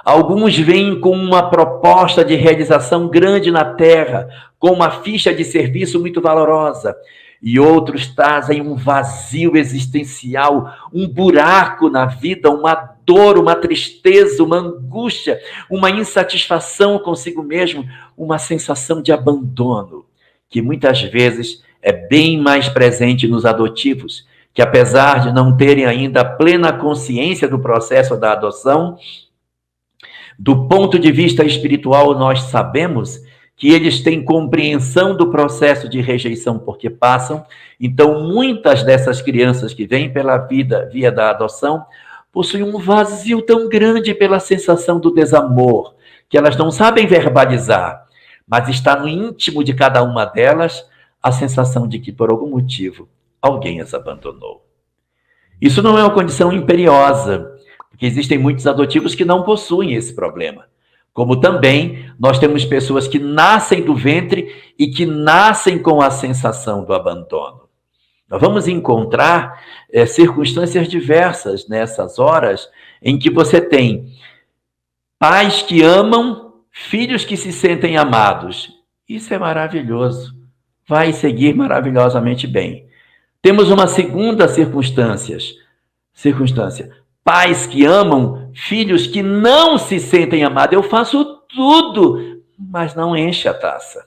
Alguns vêm com uma proposta de realização grande na Terra, com uma ficha de serviço muito valorosa, e outros trazem um vazio existencial, um buraco na vida, uma dor, uma tristeza, uma angústia, uma insatisfação consigo mesmo, uma sensação de abandono, que muitas vezes é bem mais presente nos adotivos, que apesar de não terem ainda plena consciência do processo da adoção, do ponto de vista espiritual, nós sabemos que eles têm compreensão do processo de rejeição porque passam. Então, muitas dessas crianças que vêm pela vida via da adoção possuem um vazio tão grande pela sensação do desamor, que elas não sabem verbalizar, mas está no íntimo de cada uma delas a sensação de que, por algum motivo, alguém as abandonou. Isso não é uma condição imperiosa, porque existem muitos adotivos que não possuem esse problema. Como também nós temos pessoas que nascem do ventre e que nascem com a sensação do abandono. Nós vamos encontrar circunstâncias diversas nessas horas em que você tem pais que amam, filhos que se sentem amados. Isso é maravilhoso. Vai seguir maravilhosamente bem. Temos uma segunda circunstância. Pais que amam filhos que não se sentem amados. Eu faço tudo, mas não enche a taça.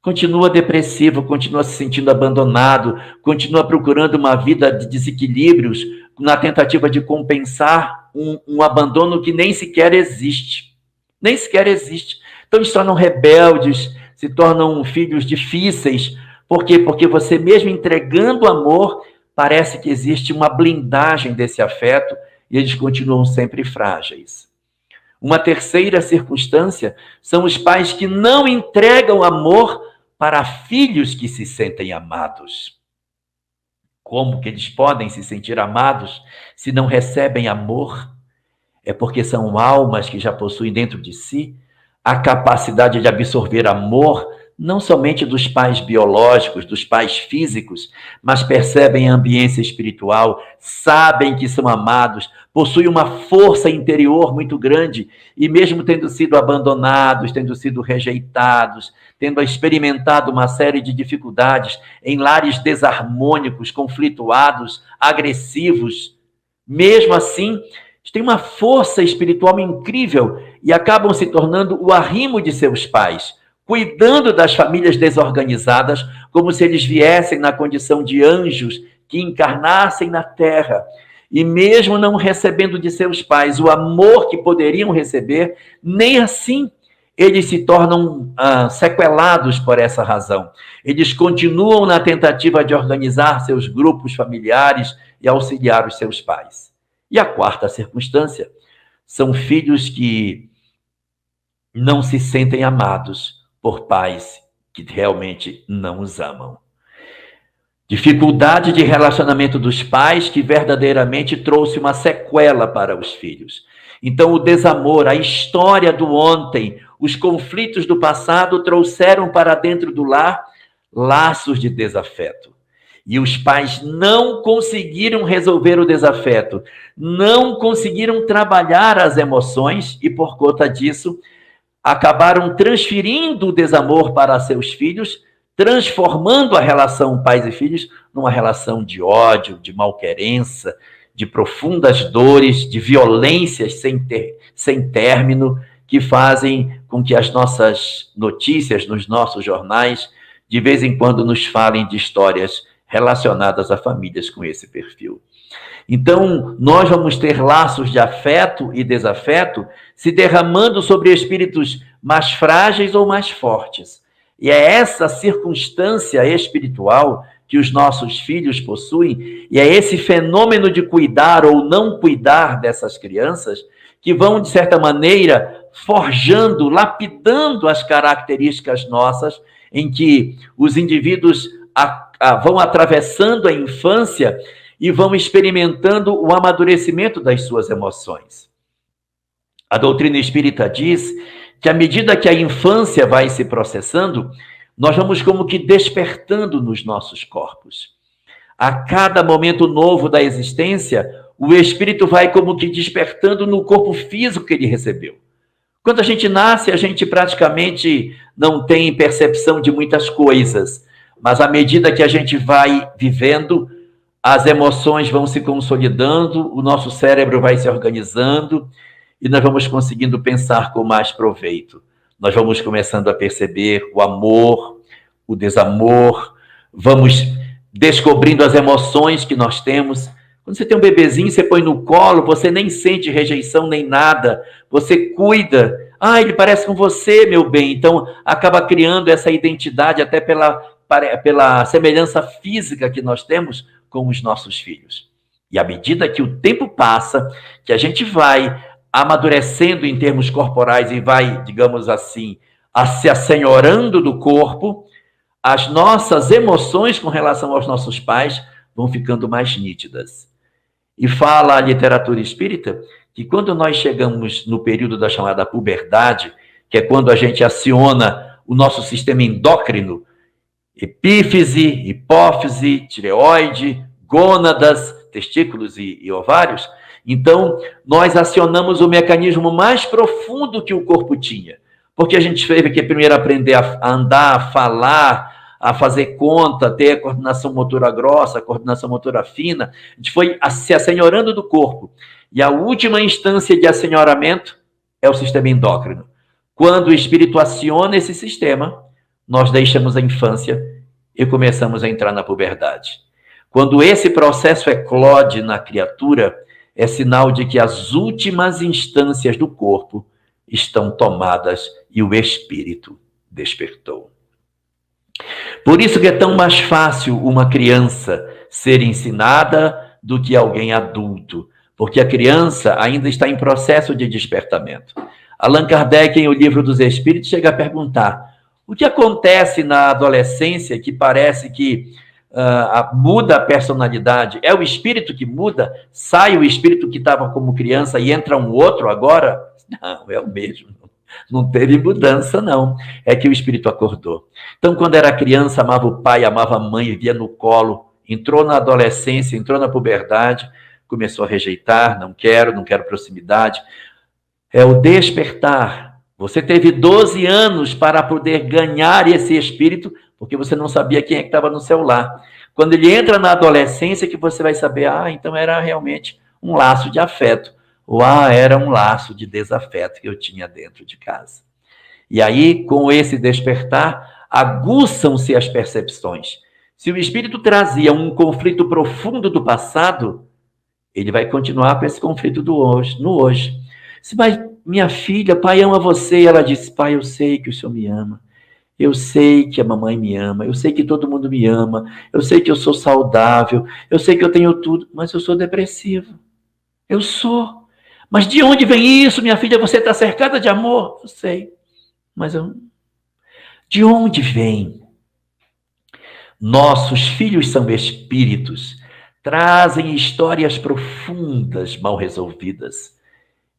Continua depressivo, continua se sentindo abandonado, continua procurando uma vida de desequilíbrios na tentativa de compensar um abandono que nem sequer existe. Nem sequer existe. Então, eles se tornam rebeldes, se tornam filhos difíceis. Por quê? Porque você mesmo entregando amor, parece que existe uma blindagem desse afeto e eles continuam sempre frágeis. Uma terceira circunstância são os pais que não entregam amor para filhos que se sentem amados. Como que eles podem se sentir amados se não recebem amor? É porque são almas que já possuem dentro de si a capacidade de absorver amor, não somente dos pais biológicos, dos pais físicos, mas percebem a ambiência espiritual, sabem que são amados, possuem uma força interior muito grande e mesmo tendo sido abandonados, tendo sido rejeitados, tendo experimentado uma série de dificuldades em lares desarmônicos, conflituados, agressivos, mesmo assim, têm uma força espiritual incrível e acabam se tornando o arrimo de seus pais, cuidando das famílias desorganizadas, como se eles viessem na condição de anjos que encarnassem na terra. E mesmo não recebendo de seus pais o amor que poderiam receber, nem assim eles se tornam sequelados por essa razão. Eles continuam na tentativa de organizar seus grupos familiares e auxiliar os seus pais. E a quarta circunstância são filhos que não se sentem amados por pais que realmente não os amam. Dificuldade de relacionamento dos pais que verdadeiramente trouxe uma sequela para os filhos. Então, o desamor, a história do ontem, os conflitos do passado trouxeram para dentro do lar laços de desafeto. E os pais não conseguiram resolver o desafeto, não conseguiram trabalhar as emoções e, por conta disso, acabaram transferindo o desamor para seus filhos, transformando a relação pais e filhos numa relação de ódio, de malquerença, de profundas dores, de violências sem término, que fazem com que as nossas notícias nos nossos jornais, de vez em quando, nos falem de histórias relacionadas a famílias com esse perfil. Então, nós vamos ter laços de afeto e desafeto se derramando sobre espíritos mais frágeis ou mais fortes. E é essa circunstância espiritual que os nossos filhos possuem, e é esse fenômeno de cuidar ou não cuidar dessas crianças que vão, de certa maneira, forjando, lapidando as características nossas, em que os indivíduos vão atravessando a infância e vão experimentando o amadurecimento das suas emoções. A doutrina espírita diz que à medida que a infância vai se processando, nós vamos como que despertando nos nossos corpos. A cada momento novo da existência, o espírito vai como que despertando no corpo físico que ele recebeu. Quando a gente nasce, a gente praticamente não tem percepção de muitas coisas, mas à medida que a gente vai vivendo, as emoções vão se consolidando, o nosso cérebro vai se organizando e nós vamos conseguindo pensar com mais proveito. Nós vamos começando a perceber o amor, o desamor, vamos descobrindo as emoções que nós temos. Quando você tem um bebezinho, você põe no colo, você nem sente rejeição nem nada, você cuida. Ah, ele parece com você, meu bem. Então, acaba criando essa identidade até pela semelhança física que nós temos com os nossos filhos. E à medida que o tempo passa, que a gente vai amadurecendo em termos corporais e vai, digamos assim, se assenhorando do corpo, as nossas emoções com relação aos nossos pais vão ficando mais nítidas. E fala a literatura espírita que quando nós chegamos no período da chamada puberdade, que é quando a gente aciona o nosso sistema endócrino, epífise, hipófise, tireoide, gônadas, testículos e ovários, então nós acionamos o mecanismo mais profundo que o corpo tinha. Porque a gente teve que primeiro aprender a andar, a falar, a fazer conta, ter a coordenação motora grossa, a coordenação motora fina. A gente foi se assenhorando do corpo. E a última instância de assenhoramento é o sistema endócrino. Quando o espírito aciona esse sistema, nós deixamos a infância e começamos a entrar na puberdade. Quando esse processo eclode na criatura, é sinal de que as últimas instâncias do corpo estão tomadas e o espírito despertou. Por isso que é tão mais fácil uma criança ser ensinada do que alguém adulto, porque a criança ainda está em processo de despertamento. Allan Kardec, em O Livro dos Espíritos, chega a perguntar: o que acontece na adolescência que parece que muda a personalidade? É o espírito que muda? Sai o espírito que estava como criança e entra um outro agora? Não, é o mesmo. Não teve mudança, não. É que o espírito acordou. Então, quando era criança, amava o pai, amava a mãe, vivia no colo. Entrou na adolescência, entrou na puberdade, começou a rejeitar, não quero proximidade. É o despertar. Você teve 12 anos para poder ganhar esse espírito, porque você não sabia quem é que estava no seu lar. Quando ele entra na adolescência, que você vai saber, então era realmente um laço de afeto. Ou era um laço de desafeto que eu tinha dentro de casa. E aí, com esse despertar, aguçam-se as percepções. Se o espírito trazia um conflito profundo do passado, ele vai continuar com esse conflito do hoje, no hoje. Mas minha filha, pai ama você. E ela disse: pai, eu sei que o senhor me ama. Eu sei que a mamãe me ama. Eu sei que todo mundo me ama. Eu sei que eu sou saudável. Eu sei que eu tenho tudo. Mas eu sou depressivo. Eu sou. Mas de onde vem isso, minha filha? Você está cercada de amor? Eu sei. Mas de onde vem? Nossos filhos são espíritos. Trazem histórias profundas, mal resolvidas.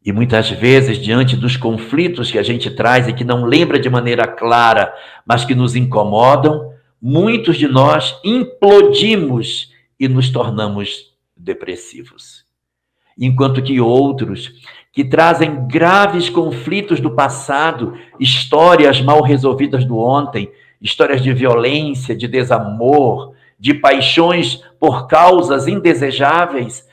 E muitas vezes, diante dos conflitos que a gente traz e que não lembra de maneira clara, mas que nos incomodam, muitos de nós implodimos e nos tornamos depressivos. Enquanto que outros, que trazem graves conflitos do passado, histórias mal resolvidas do ontem, histórias de violência, de desamor, de paixões por causas indesejáveis,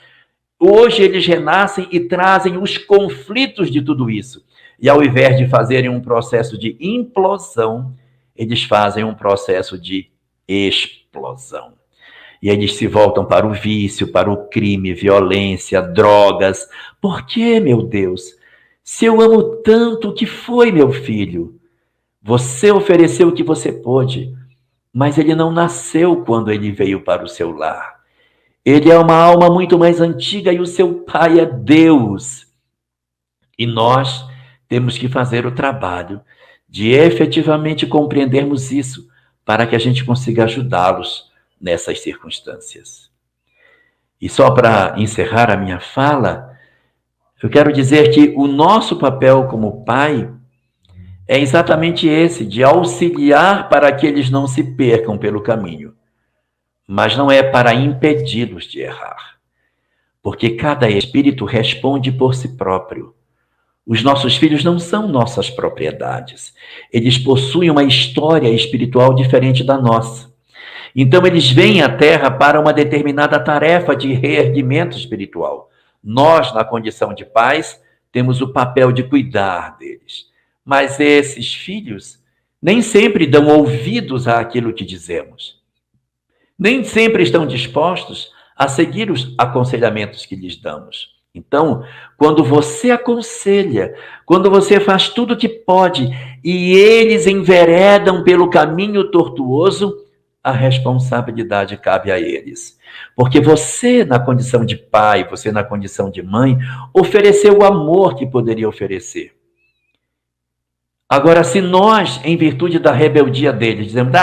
hoje eles renascem e trazem os conflitos de tudo isso. E ao invés de fazerem um processo de implosão, eles fazem um processo de explosão. E eles se voltam para o vício, para o crime, violência, drogas. Por quê, meu Deus? Se eu amo tanto, o que foi, meu filho? Você ofereceu o que você pôde, mas ele não nasceu quando ele veio para o seu lar. Ele é uma alma muito mais antiga e o seu pai é Deus. E nós temos que fazer o trabalho de efetivamente compreendermos isso para que a gente consiga ajudá-los nessas circunstâncias. E só para encerrar a minha fala, eu quero dizer que o nosso papel como pai é exatamente esse, de auxiliar para que eles não se percam pelo caminho. Mas não é para impedi-los de errar. Porque cada espírito responde por si próprio. Os nossos filhos não são nossas propriedades. Eles possuem uma história espiritual diferente da nossa. Então, eles vêm à Terra para uma determinada tarefa de reerguimento espiritual. Nós, na condição de pais, temos o papel de cuidar deles. Mas esses filhos nem sempre dão ouvidos àquilo que dizemos. Nem sempre estão dispostos a seguir os aconselhamentos que lhes damos. Então, quando você aconselha, quando você faz tudo o que pode e eles enveredam pelo caminho tortuoso, a responsabilidade cabe a eles. Porque você, na condição de pai, você, na condição de mãe, ofereceu o amor que poderia oferecer. Agora, se nós, em virtude da rebeldia deles, dizemos: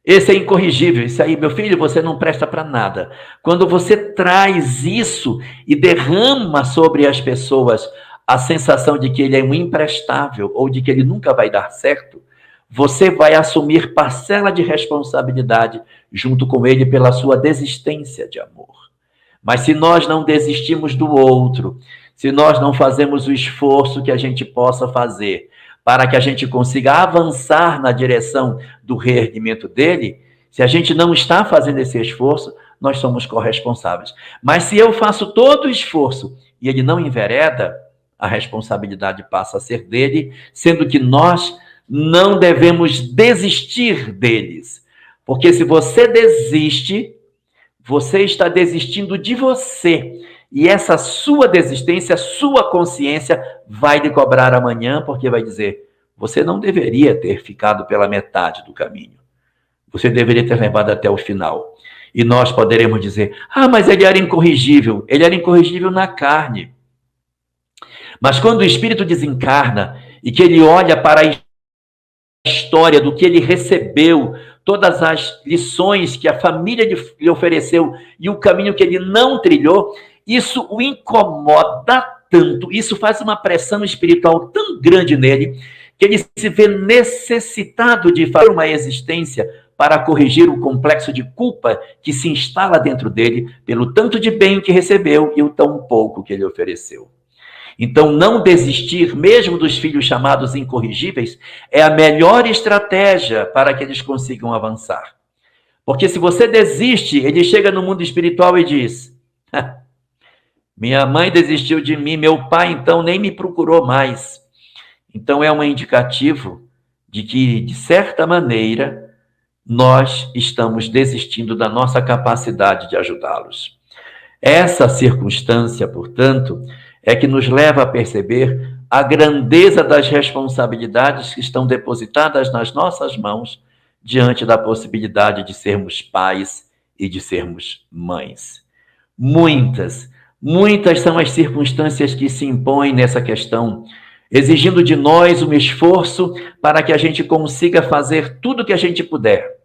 esse é incorrigível, isso aí, meu filho, você não presta para nada. Quando você traz isso e derrama sobre as pessoas a sensação de que ele é um imprestável ou de que ele nunca vai dar certo, você vai assumir parcela de responsabilidade junto com ele pela sua desistência de amor. Mas se nós não desistimos do outro, se nós não fazemos o esforço que a gente possa fazer para que a gente consiga avançar na direção do reerguimento dele, se a gente não está fazendo esse esforço, nós somos corresponsáveis. Mas se eu faço todo o esforço e ele não envereda, a responsabilidade passa a ser dele, sendo que nós não devemos desistir deles. Porque se você desiste, você está desistindo de você. E essa sua desistência, sua consciência vai lhe cobrar amanhã, porque vai dizer, você não deveria ter ficado pela metade do caminho. Você deveria ter levado até o final. E nós poderemos dizer, mas ele era incorrigível. Ele era incorrigível na carne. Mas quando o Espírito desencarna e que ele olha para a história do que ele recebeu, todas as lições que a família lhe ofereceu e o caminho que ele não trilhou, isso o incomoda tanto, isso faz uma pressão espiritual tão grande nele, que ele se vê necessitado de fazer uma existência para corrigir o complexo de culpa que se instala dentro dele pelo tanto de bem que recebeu e o tão pouco que ele ofereceu. Então, não desistir, mesmo dos filhos chamados incorrigíveis, é a melhor estratégia para que eles consigam avançar. Porque se você desiste, ele chega no mundo espiritual e diz, minha mãe desistiu de mim, meu pai então nem me procurou mais. Então, é um indicativo de que, de certa maneira, nós estamos desistindo da nossa capacidade de ajudá-los. Essa circunstância, portanto, é que nos leva a perceber a grandeza das responsabilidades que estão depositadas nas nossas mãos diante da possibilidade de sermos pais e de sermos mães. Muitas são as circunstâncias que se impõem nessa questão, exigindo de nós um esforço para que a gente consiga fazer tudo o que a gente puder.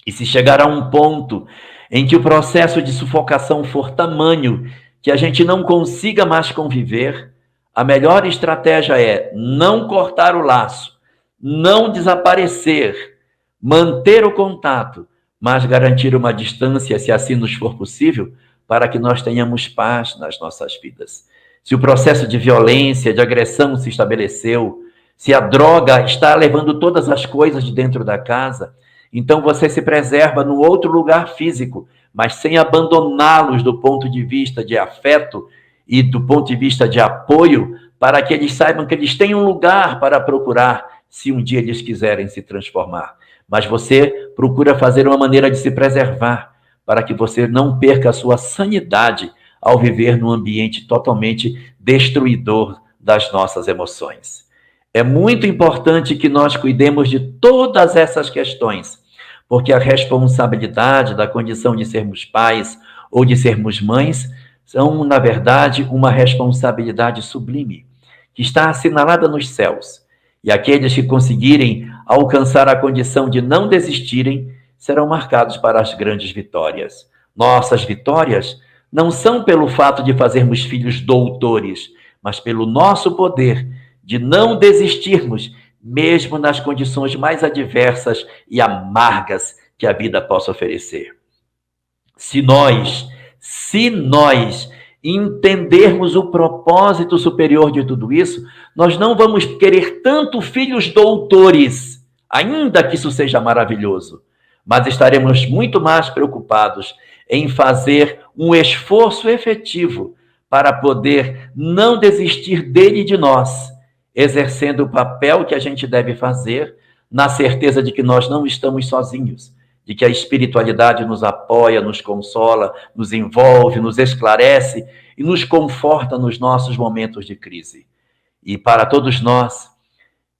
E se chegar a um ponto em que o processo de sufocação for tamanho que a gente não consiga mais conviver, a melhor estratégia é não cortar o laço, não desaparecer, manter o contato, mas garantir uma distância, se assim nos for possível, para que nós tenhamos paz nas nossas vidas. Se o processo de violência, de agressão se estabeleceu, se a droga está levando todas as coisas de dentro da casa, então você se preserva no outro lugar físico, mas sem abandoná-los do ponto de vista de afeto e do ponto de vista de apoio, para que eles saibam que eles têm um lugar para procurar, se um dia eles quiserem se transformar. Mas você procura fazer uma maneira de se preservar, para que você não perca a sua sanidade ao viver num ambiente totalmente destruidor das nossas emoções. É muito importante que nós cuidemos de todas essas questões, porque a responsabilidade da condição de sermos pais ou de sermos mães são, na verdade, uma responsabilidade sublime, que está assinalada nos céus. E aqueles que conseguirem alcançar a condição de não desistirem serão marcados para as grandes vitórias. Nossas vitórias não são pelo fato de fazermos filhos doutores, mas pelo nosso poder de não desistirmos, mesmo nas condições mais adversas e amargas que a vida possa oferecer. Se nós entendermos o propósito superior de tudo isso, nós não vamos querer tanto filhos doutores, ainda que isso seja maravilhoso, mas estaremos muito mais preocupados em fazer um esforço efetivo para poder não desistir dele e de nós, exercendo o papel que a gente deve fazer, na certeza de que nós não estamos sozinhos, de que a espiritualidade nos apoia, nos consola, nos envolve, nos esclarece e nos conforta nos nossos momentos de crise. E para todos nós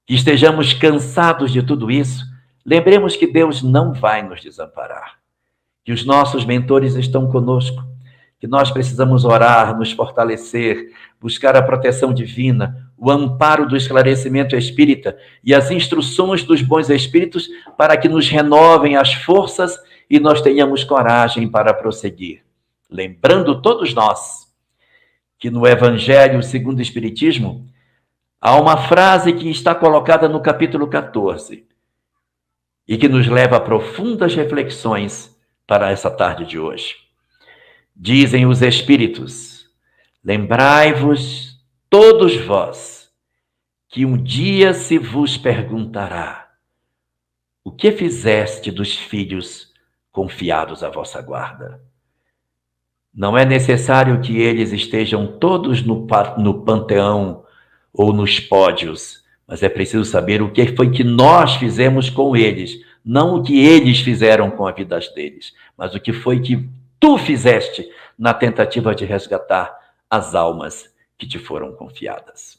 que estejamos cansados de tudo isso, lembremos que Deus não vai nos desamparar, que os nossos mentores estão conosco, que nós precisamos orar, nos fortalecer, buscar a proteção divina, o amparo do esclarecimento espírita e as instruções dos bons espíritos para que nos renovem as forças e nós tenhamos coragem para prosseguir. Lembrando todos nós que no Evangelho segundo o Espiritismo há uma frase que está colocada no capítulo 14 e que nos leva a profundas reflexões para essa tarde de hoje. Dizem os Espíritos: lembrai-vos, todos vós, que um dia se vos perguntará: o que fizeste dos filhos confiados à vossa guarda. Não é necessário que eles estejam todos no panteão ou nos pódios, mas é preciso saber o que foi que nós fizemos com eles, não o que eles fizeram com a vida deles, mas o que foi que tu fizeste na tentativa de resgatar as almas que te foram confiadas.